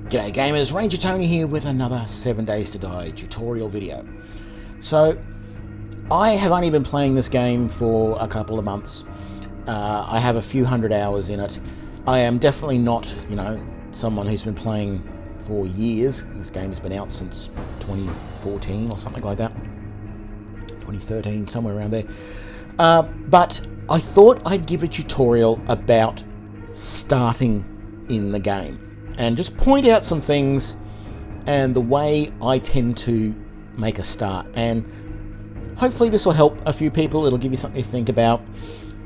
G'day gamers, Ranger Tony here with another 7 Days to Die tutorial video. So, I have only been playing this game for a couple of months. I have a few hundred hours in it. I am definitely not, someone who's been playing for years. This game has been out since 2014 or something like that. 2013, somewhere around there. But I thought I'd give a tutorial about starting in the game and just point out some things and the way I tend to make a start, and hopefully this will help a few people. It'll give you something to think about.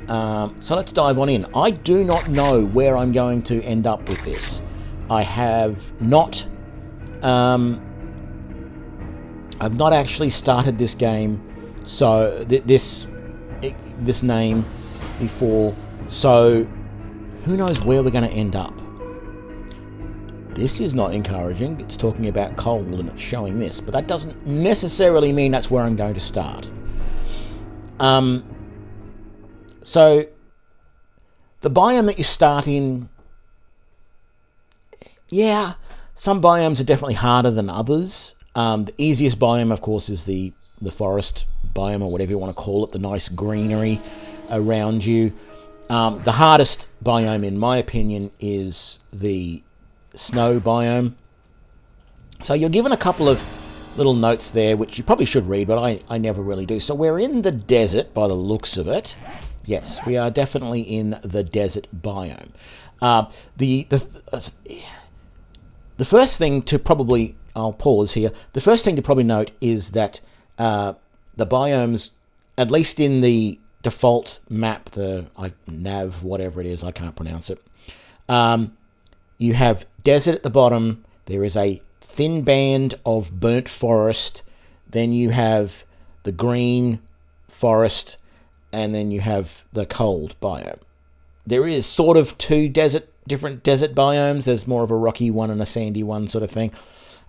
So let's dive on in. I do not know where I'm going to end up with this. I have not I've not actually started this game, so this name before, so who knows where we're going to end up. This is not encouraging. It's talking about cold and it's showing this, but that doesn't necessarily mean that's where I'm going to start. So the biome that you start in, yeah, some biomes are definitely harder than others. The easiest biome, of course, is the forest biome, or whatever you want to call it, the nice greenery around you. The hardest biome, in my opinion, is the snow biome. So you're given a couple of little notes there, which you probably should read, but I never really do. So we're in the desert by the looks of it. Yes, we are definitely in the desert biome. The first thing to probably, I'll pause here, the first thing to probably note is that the biomes, at least in the default map, the nav, whatever it is, I can't pronounce it, you have desert at the bottom, there is a thin band of burnt forest, then you have the green forest, and then you have the cold biome. There is sort of two different desert biomes. There's more of a rocky one and a sandy one sort of thing.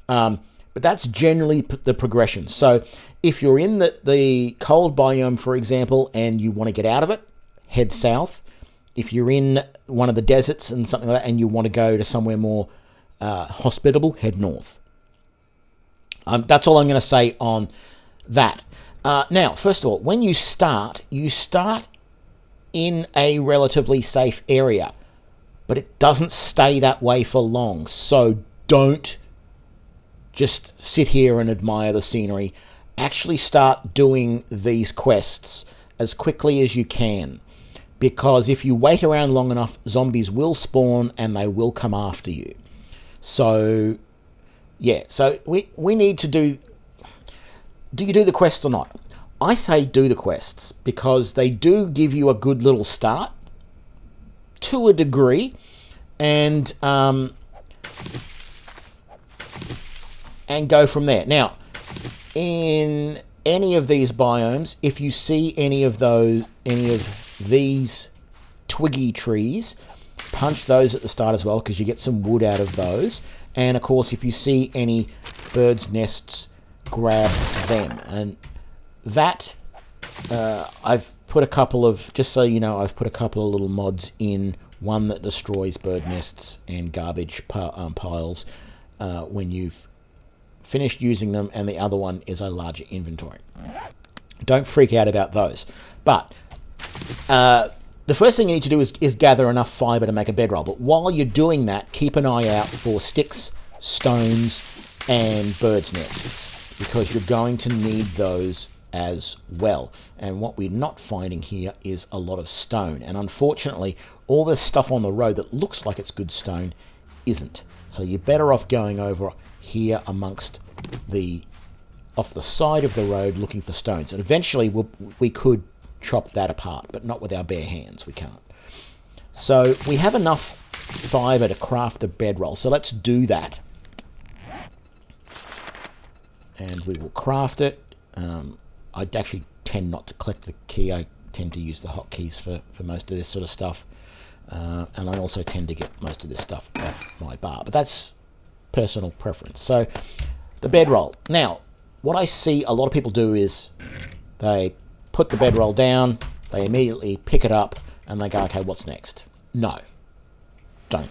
But that's generally the progression. So if you're in the cold biome, for example, and you want to get out of it, head south. If you're in one of the deserts and something like that, and you want to go to somewhere more hospitable, head north. That's all I'm going to say on that. Now, first of all, when you start in a relatively safe area, but it doesn't stay that way for long. So don't just sit here and admire the scenery. Actually start doing these quests as quickly as you can. Because if you wait around long enough, zombies will spawn and they will come after you. So, yeah. So we need to do you do the quests or not? I say do the quests because they do give you a good little start to a degree, and go from there. Now, in any of these biomes, if you see any of these twiggy trees, punch those at the start as well, because you get some wood out of those. And of course, if you see any birds' nests, grab them. And that, I've put a couple of, just so you know, I've put a couple of little mods in, one that destroys bird nests and garbage piles when you've finished using them, and the other one is a larger inventory. Don't freak out about those. But the first thing you need to do is gather enough fibre to make a bedroll. But while you're doing that, keep an eye out for sticks, stones, and birds' nests, because you're going to need those as well. And what we're not finding here is a lot of stone. And unfortunately, all this stuff on the road that looks like it's good stone isn't. So you're better off going over here amongst off the side of the road looking for stones. And eventually we could chop that apart, but not with our bare hands. We can't. So we have enough fibre to craft a bedroll. So let's do that. And we will craft it. I actually tend not to click the key. I tend to use the hotkeys for most of this sort of stuff. And I also tend to get most of this stuff off my bar. But that's personal preference. So the bedroll. Now, what I see a lot of people do is they put the bedroll down, they immediately pick it up, and they go, okay, what's next? No. Don't.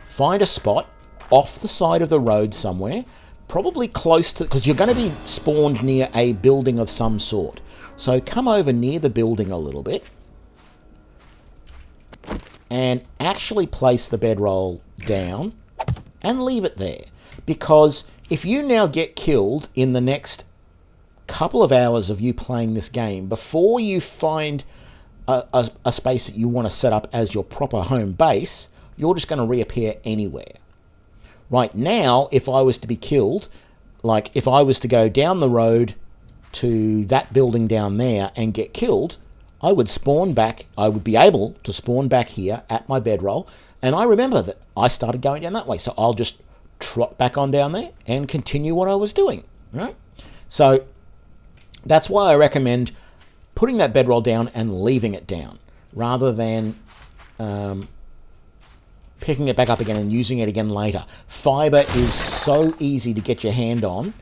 Find a spot off the side of the road somewhere, probably close to, because you're going to be spawned near a building of some sort. So come over near the building a little bit and actually place the bedroll down and leave it there. Because if you now get killed in the next couple of hours of you playing this game, before you find a space that you want to set up as your proper home base, you're just going to reappear anywhere. Right now, if I was to be killed, like if I was to go down the road to that building down there and get killed, I would spawn back. I would be able to spawn back here at my bedroll. And I remember that I started going down that way. So I'll just trot back on down there and continue what I was doing. Right? So that's why I recommend putting that bedroll down and leaving it down rather than picking it back up again and using it again later. Fiber is so easy to get your hand on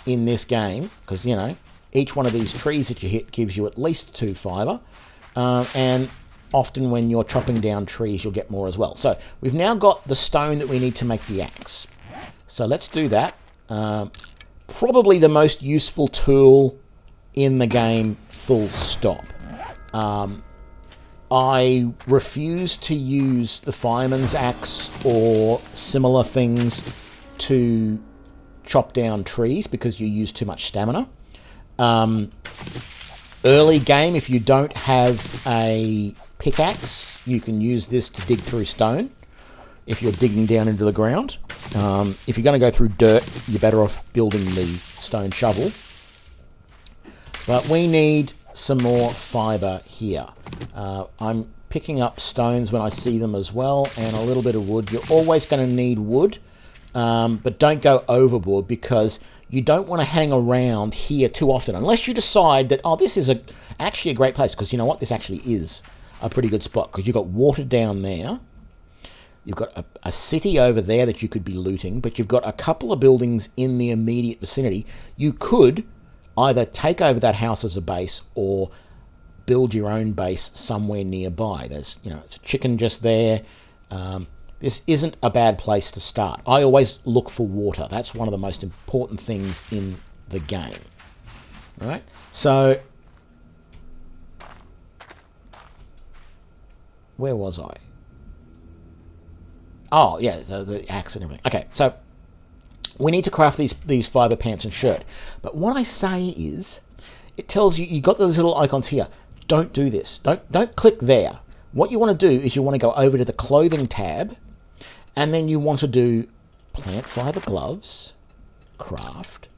in this game because, you know, each one of these trees that you hit gives you at least 2 fiber. And often when you're chopping down trees, you'll get more as well. So we've now got the stone that we need to make the axe. So let's do that. Probably the most useful tool in the game, full stop. I refuse to use the fireman's axe or similar things to chop down trees because you use too much stamina. Early game, if you don't have a pickaxe, you can use this to dig through stone if you're digging down into the ground. If you're going to go through dirt, you're better off building the stone shovel. But we need some more fiber here. I'm picking up stones when I see them as well, and a little bit of wood. You're always going to need wood, but don't go overboard because you don't want to hang around here too often unless you decide that, oh, this is actually a great place, because you know what, this actually is a pretty good spot because you've got water down there. You've got a city over there that you could be looting, but you've got a couple of buildings in the immediate vicinity. You could either take over that house as a base or build your own base somewhere nearby. There's, you know, it's a chicken just there. This isn't a bad place to start. I always look for water. That's one of the most important things in the game. All right? So, where was I? Oh, yeah, the axe and everything. Okay, so we need to craft these fiber pants and shirt. But what I say is, it tells you, you've got those little icons here. Don't do this. Don't click there. What you want to do is you want to go over to the clothing tab, and then you want to do plant fiber gloves, craft,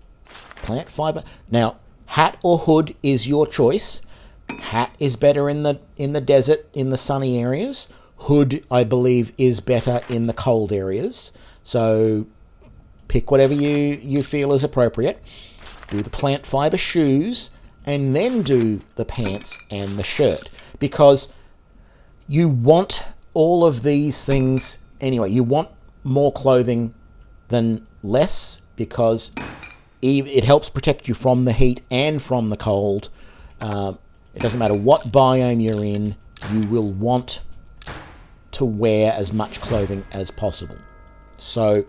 plant fiber. Now, hat or hood is your choice. Hat is better in the desert, in the sunny areas. Hood, I believe, is better in the cold areas. So pick whatever you feel is appropriate. Do the plant fiber shoes, and then do the pants and the shirt. Because you want all of these things anyway. You want more clothing than less because it helps protect you from the heat and from the cold. It doesn't matter what biome you're in, you will want to wear as much clothing as possible. So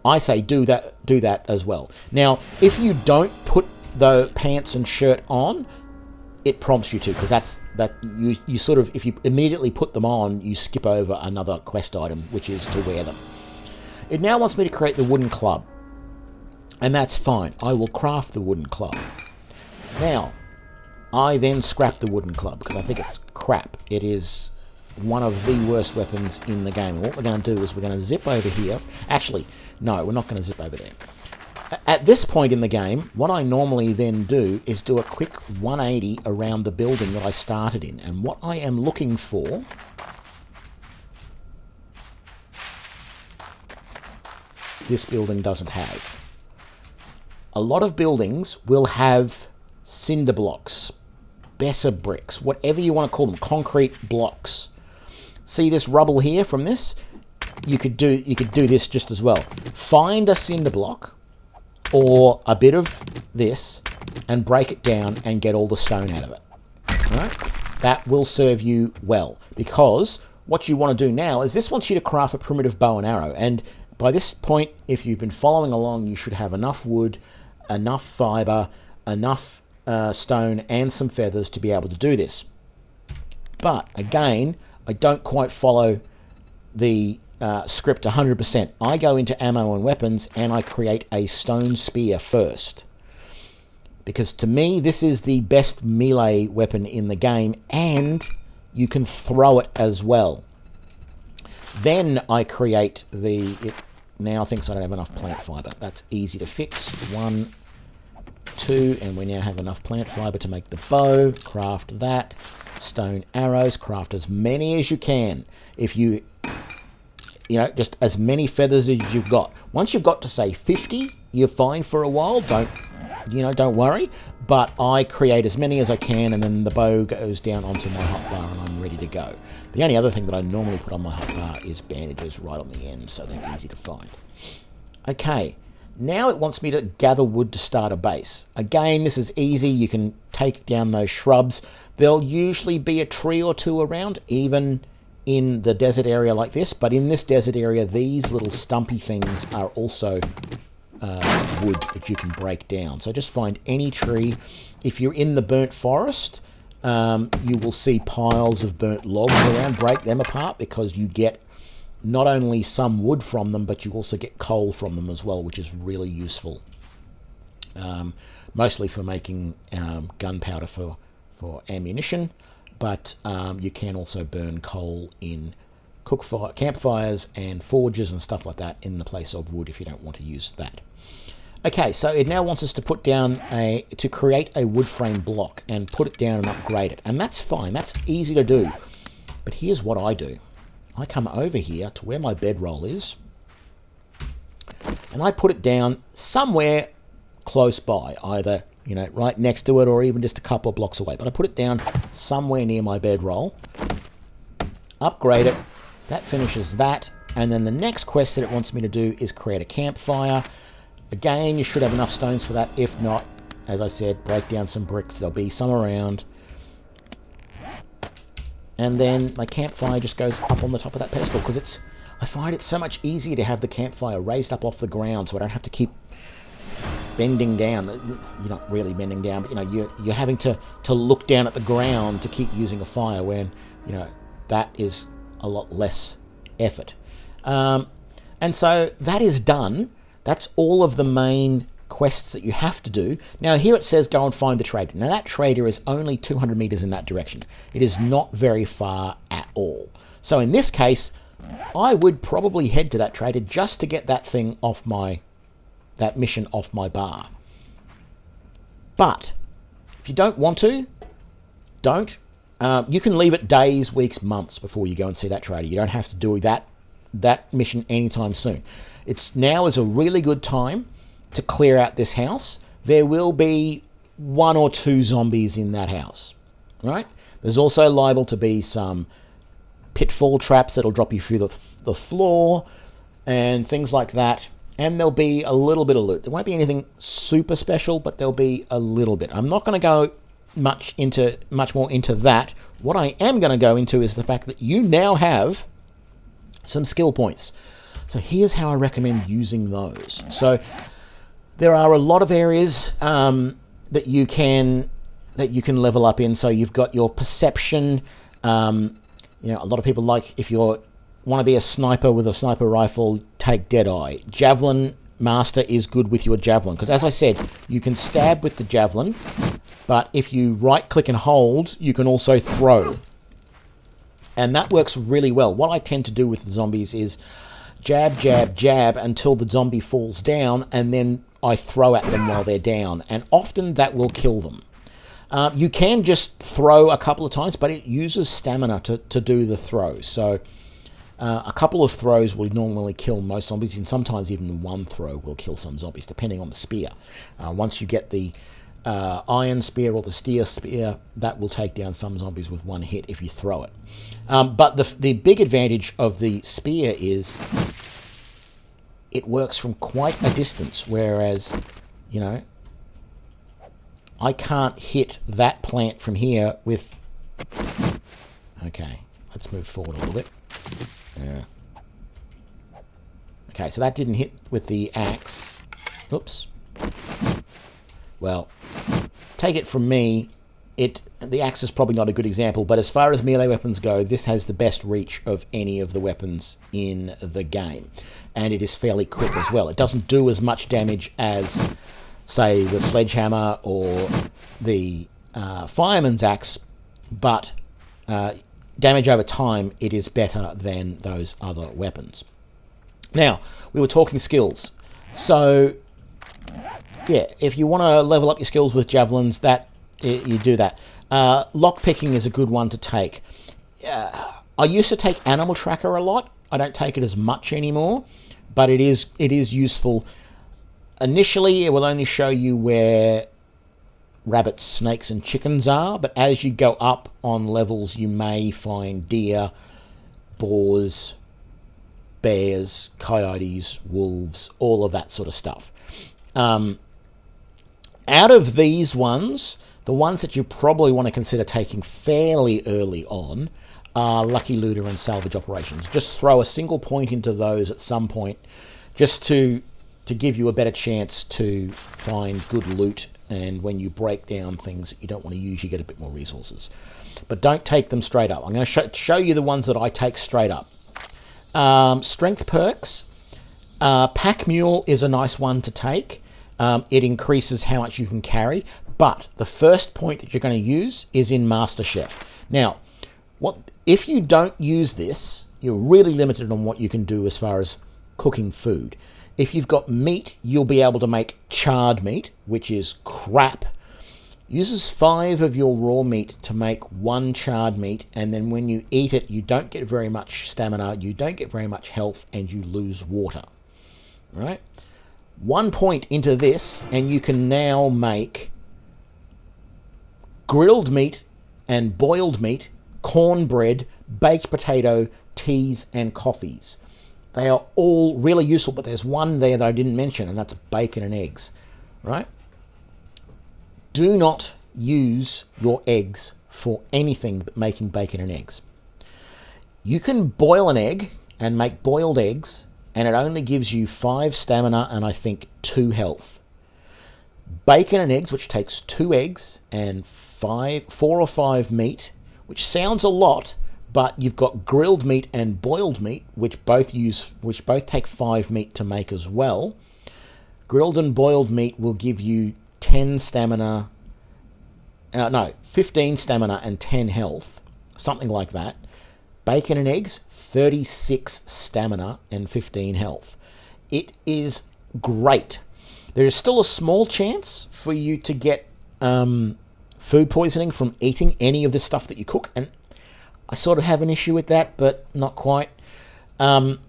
I say do that as well. Now, if you don't put the pants and shirt on, it prompts you to, because you sort of, if you immediately put them on, you skip over another quest item, which is to wear them. It now wants me to create the wooden club, and that's fine. I will craft the wooden club. Now, I then scrap the wooden club because I think it's crap. It is one of the worst weapons in the game. And what we're going to do is we're going to zip over here. Actually, no, we're not going to zip over there. At this point in the game, what I normally then do is do a quick 180 around the building that I started in. And what I am looking for this building doesn't have. A lot of buildings will have cinder blocks, better bricks, whatever you want to call them, concrete blocks. See this rubble here from this? You could do this just as well. Find a cinder block or a bit of this and break it down and get all the stone out of it. All right? That will serve you well, because what you want to do now is this wants you to craft a primitive bow and arrow, and by this point, if you've been following along, you should have enough wood, enough fiber, enough stone, and some feathers to be able to do this. But again, I don't quite follow the script 100%. I go into ammo and weapons and I create a stone spear first. Because to me, this is the best melee weapon in the game, and you can throw it as well. Then I create it now thinks I don't have enough plant fiber. That's easy to fix. 1, 2, and we now have enough plant fiber to make the bow. Craft that. Stone arrows. Craft as many as you can. If you just as many feathers as you've got. Once you've got to say 50, you're fine for a while. Don't worry. But I create as many as I can, and then the bow goes down onto my hotbar and I'm ready to go. The only other thing that I normally put on my hotbar is bandages right on the end, so they're easy to find. Okay, now it wants me to gather wood to start a base. Again, this is easy. You can take down those shrubs. There'll usually be a tree or two around, even in the desert area like this. But in this desert area, these little stumpy things are also wood that you can break down. So just find any tree. If you're in the burnt forest, you will see piles of burnt logs around. Break them apart, because you get not only some wood from them, but you also get coal from them as well, which is really useful. Mostly for making gunpowder for ammunition, but you can also burn coal in campfires and forges and stuff like that in the place of wood if you don't want to use that. Okay, so it now wants us to put down to create a wood frame block and put it down and upgrade it. And that's fine, that's easy to do. But here's what I do. I come over here to where my bedroll is, and I put it down somewhere close by, either right next to it or even just a couple of blocks away. But I put it down somewhere near my bedroll, upgrade it, that finishes that. And then the next quest that it wants me to do is create a campfire. Again, you should have enough stones for that. If not, as I said, break down some bricks. There'll be some around. And then my campfire just goes up on the top of that pedestal, because I find it so much easier to have the campfire raised up off the ground, so I don't have to keep bending down. You're not really bending down, but you're having to look down at the ground to keep using a fire, when that is a lot less effort. And so that is done. That's all of the main quests that you have to do. Now here it says go and find the trader. Now that trader is only 200 meters in that direction. It is not very far at all. So in this case, I would probably head to that trader just to get that thing off that mission off my bar. But if you don't want to, don't. You can leave it days, weeks, months before you go and see that trader. You don't have to do that mission anytime soon. Now is a really good time to clear out this house. There will be 1 or 2 zombies in that house, right? There's also liable to be some pitfall traps that'll drop you through the floor and things like that. And there'll be a little bit of loot. There won't be anything super special, but there'll be a little bit. I'm not going to go much more into that. What I am going to go into is the fact that you now have some skill points. So here's how I recommend using those. So there are a lot of areas that you can level up in. So you've got your perception. A lot of people if you want to be a sniper with a sniper rifle, take Deadeye. Javelin Master is good with your javelin, because as I said, you can stab with the javelin, but if you right click and hold, you can also throw. And that works really well. What I tend to do with the zombies is jab, jab, jab until the zombie falls down, and then I throw at them while they're down. And often that will kill them. You can just throw a couple of times, but it uses stamina to do the throw. So a couple of throws will normally kill most zombies, and sometimes even one throw will kill some zombies, depending on the spear. Once you get the iron spear or the steel spear, that will take down some zombies with one hit if you throw it. But the big advantage of the spear is it works from quite a distance, whereas, I can't hit that plant from here with... Okay, let's move forward a little bit. Yeah. Okay, so that didn't hit with the axe. Oops. Well, take it from me, the axe is probably not a good example, but as far as melee weapons go, this has the best reach of any of the weapons in the game. And it is fairly quick as well. It doesn't do as much damage as, say, the sledgehammer or the fireman's axe, but damage over time, it is better than those other weapons. Now, we were talking skills. So, yeah, if you want to level up your skills with javelins, you do that. Lockpicking is a good one to take. I used to take Animal Tracker a lot. I don't take it as much anymore, but it is useful. Initially, it will only show you where rabbits, snakes, and chickens are, but as you go up on levels, you may find deer, boars, bears, coyotes, wolves, all of that sort of stuff. Out of these ones, the ones that you probably want to consider taking fairly early on are Lucky Looter and Salvage Operations. Just throw a single point into those at some point, just to give you a better chance to find good loot, and when you break down things that you don't want to use, you get a bit more resources. But don't take them straight up. I'm going to show you the ones that I take straight up. Strength perks. Pack Mule is a nice one to take. It increases how much you can carry, but the first point that you're going to use is in Master Chef. Now, if you don't use this, you're really limited on what you can do as far as cooking food. If you've got meat, you'll be able to make charred meat, which is crap. Uses 5 of your raw meat to make 1 charred meat, and then when you eat it, you don't get very much stamina, you don't get very much health, and you lose water. Right? 1 point into this, and you can now make grilled meat and boiled meat, cornbread, baked potato, teas, and coffees. They are all really useful, but there's one there that I didn't mention, and that's bacon and eggs, right? Do not use your eggs for anything but making bacon and eggs. You can boil an egg and make boiled eggs, and it only gives you 5 stamina and I think 2 health. Bacon and eggs, which takes 2 eggs and 4 or 5 meat, which sounds a lot, but you've got grilled meat and boiled meat, which both take 5 meat to make as well. Grilled and boiled meat will give you 15 stamina and 10 health, something like that. Bacon and eggs, 36 stamina and 15 health. It is great. There is still a small chance for you to get food poisoning from eating any of the stuff that you cook, and I sort of have an issue with that, but not quite. But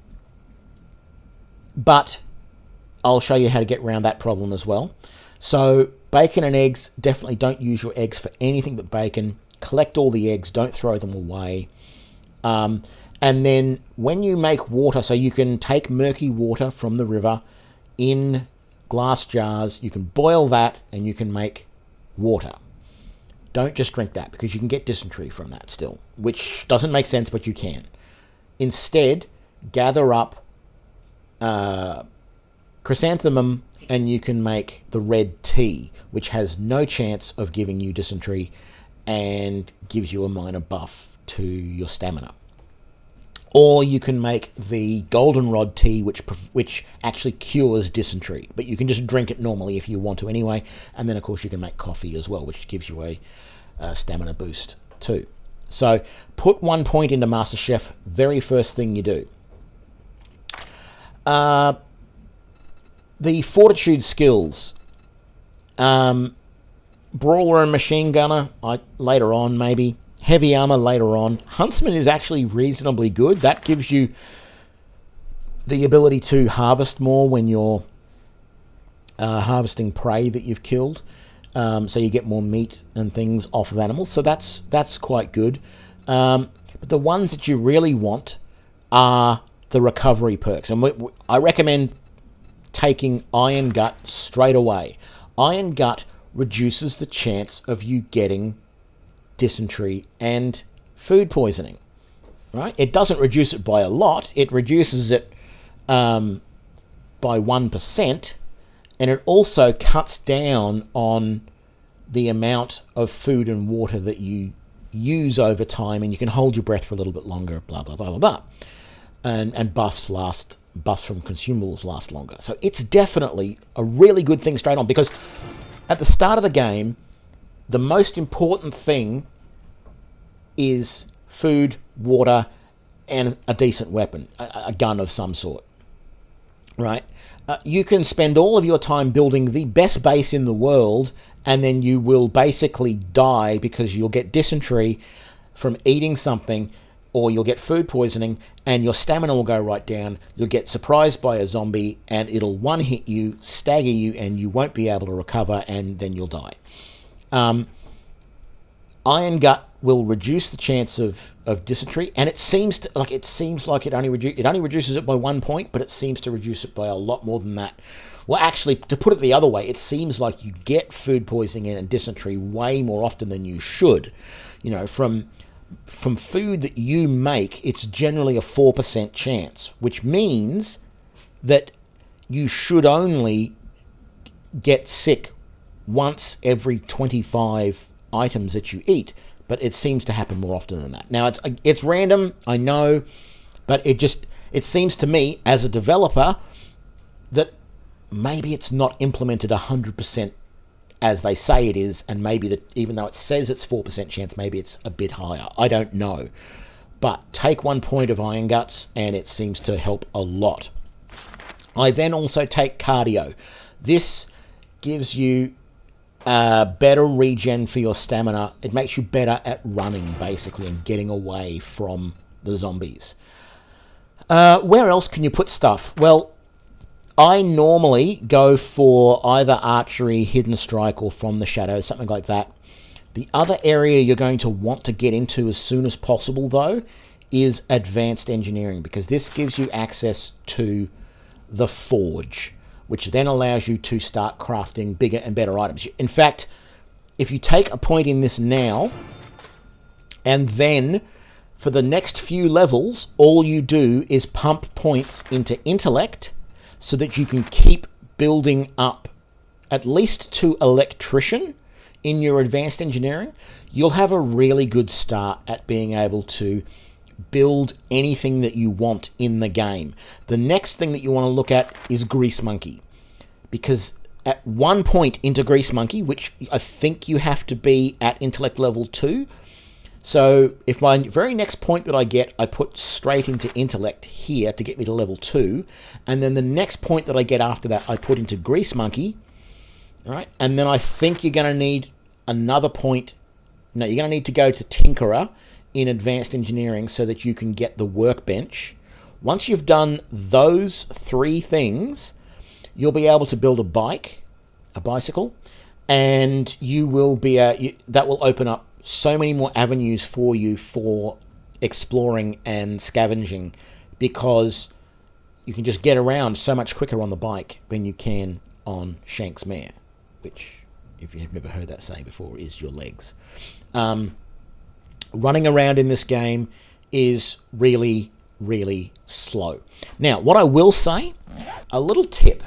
I'll show you how to get around that problem as well. So bacon and eggs, definitely don't use your eggs for anything but bacon. Collect all the eggs, don't throw them away. And then when you make water, so you can take murky water from the river in glass jars, you can boil that and you can make water. Don't just drink that, because you can get dysentery from that still, which doesn't make sense, but you can. Instead, gather up chrysanthemum and you can make the red tea, which has no chance of giving you dysentery and gives you a minor buff to your stamina. Or you can make the goldenrod tea, which actually cures dysentery, but you can just drink it normally if you want to anyway. And then, of course, you can make coffee as well, which gives you a stamina boost too. So put 1 point into Master Chef, very first thing you do. The fortitude skills. Brawler and machine gunner, later on maybe. Heavy armor later on. Huntsman is actually reasonably good. That gives you the ability to harvest more when you're harvesting prey that you've killed. So you get more meat and things off of animals. So that's quite good. But the ones that you really want are the recovery perks. And I recommend taking Iron Gut straight away. Iron Gut reduces the chance of you getting dysentery and food poisoning. Right? It doesn't reduce it by a lot. It reduces it by 1%, and it also cuts down on the amount of food and water that you use over time, and you can hold your breath for a little bit longer, blah, blah, blah, blah, blah. And buffs from consumables last longer. So it's definitely a really good thing straight on, because at the start of the game, the most important thing is food, water, and a decent weapon, a gun of some sort, right? You can spend all of your time building the best base in the world, and then you will basically die because you'll get dysentery from eating something, or you'll get food poisoning, and your stamina will go right down. You'll get surprised by a zombie, and it'll one-hit you, stagger you, and you won't be able to recover, and then you'll die. Iron Gut will reduce the chance of dysentery, and it seems like it only reduces it by 1 point, but it seems to reduce it by a lot more than that. Well, actually, to put it the other way, it seems like you get food poisoning and dysentery way more often than you should. You know, from food that you make, it's generally a 4% chance, which means that you should only get sick once every 25 items that you eat, but it seems to happen more often than that. Now, it's random, I know, but it seems to me, as a developer, that maybe it's not implemented 100% as they say it is, and maybe that even though it says it's 4% chance, maybe it's a bit higher. I don't know. But take 1 point of Iron Guts, and it seems to help a lot. I then also take Cardio. This gives you better regen for your stamina. It makes you better at running, basically, and getting away from the zombies. Where else can you put stuff? Well, I normally go for either archery, hidden strike, or from the shadows, something like that. The other area you're going to want to get into as soon as possible, though, is advanced engineering, because this gives you access to the forge, which then allows you to start crafting bigger and better items. In fact, if you take a point in this now, and then for the next few levels, all you do is pump points into intellect, so that you can keep building up at least to electrician in your advanced engineering, you'll have a really good start at being able to build anything that you want in the game. The next thing that you want to look at is Grease Monkey, because at 1 point into Grease Monkey, which I think you have to be at intellect level 2, so if my very next point that I get, I put straight into intellect here to get me to level 2, and then the next point that I get after that, I put into Grease Monkey, right? And then I think you're going to need another point. No, you're going to need to go to Tinkerer in advanced engineering so that you can get the workbench. Once you've done those 3 things, you'll be able to build a bicycle, and you will be that will open up so many more avenues for you for exploring and scavenging, because you can just get around so much quicker on the bike than you can on Shank's mare, which, if you have never heard that saying before, is your legs. Running around in this game is really, really slow. Now, what I will say, a little tip.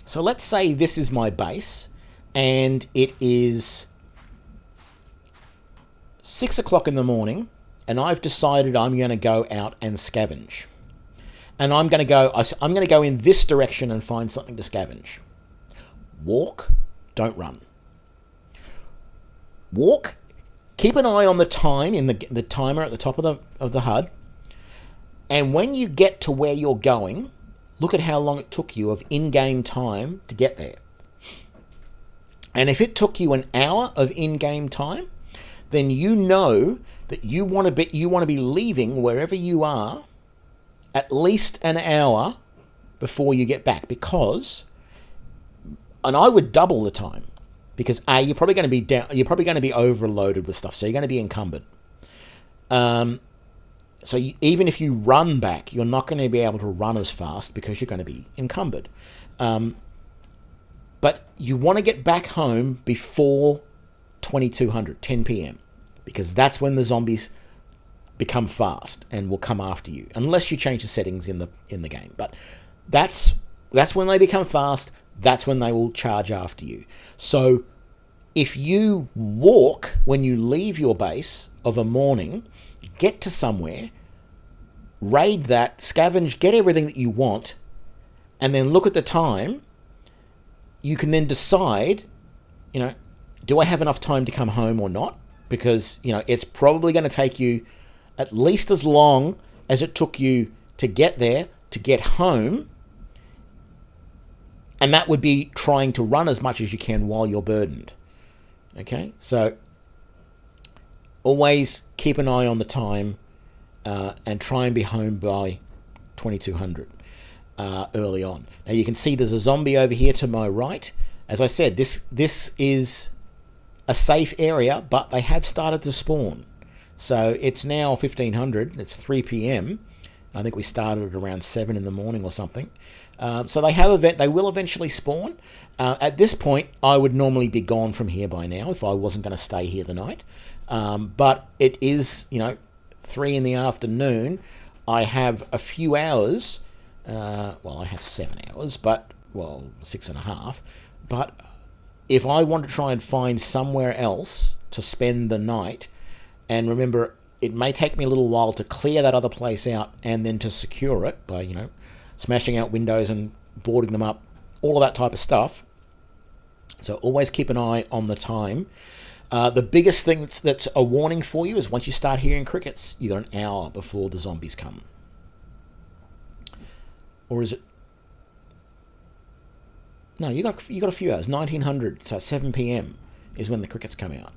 So let's say this is my base, and it is 6 o'clock in the morning, and I've decided I'm going to go out and scavenge. And I'm going to go in this direction and find something to scavenge. Walk, don't run. Walk, keep an eye on the time in the timer at the top of the HUD. And when you get to where you're going, look at how long it took you of in-game time to get there. And if it took you an hour of in-game time, then you know that you want to be leaving wherever you are at least an hour before you get back, and I would double the time, because you're probably going to be overloaded with stuff, so you're going to be encumbered. So even if you run back, you're not going to be able to run as fast because you're going to be encumbered. But you want to get back home before 2200, 10 p.m. because that's when the zombies become fast and will come after you, unless you change the settings in the game. But that's That's when they become fast. That's when they will charge after you. So if you walk when you leave your base of a morning, get to somewhere, raid that, scavenge, get everything that you want, and then look at the time, you can then decide, do I have enough time to come home or not? Because, it's probably going to take you at least as long as it took you to get there, to get home. And that would be trying to run as much as you can while you're burdened. Okay? So always keep an eye on the time and try and be home by 2200 early on. Now you can see there's a zombie over here to my right. As I said, this is a safe area, but they have started to spawn. So it's now 1500. It's 3 p.m. I think we started at around 7 in the morning or something. So they will eventually spawn. At this point, I would normally be gone from here by now if I wasn't going to stay here the night. But it is, 3 in the afternoon. I have a few hours. I have 7 hours, 6.5. But if I want to try and find somewhere else to spend the night, and remember, it may take me a little while to clear that other place out and then to secure it by, smashing out windows and boarding them up, all of that type of stuff. So always keep an eye on the time. The biggest thing that's a warning for you is once you start hearing crickets, you got an hour before the zombies come. Or is it? No, you got a few hours. 1900, so 7 p.m. is when the crickets come out.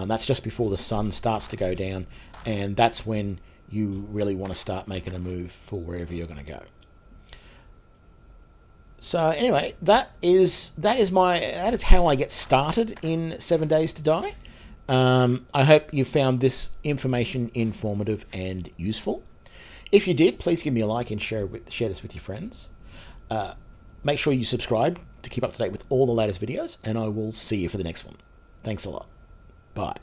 That's just before the sun starts to go down, and that's when you really want to start making a move for wherever you're going to go. So anyway, that is how I get started in 7 Days to Die. I hope you found this information informative and useful. If you did, please give me a like and share this with your friends. Make sure you subscribe to keep up to date with all the latest videos, and I will see you for the next one. Thanks a lot. Bye.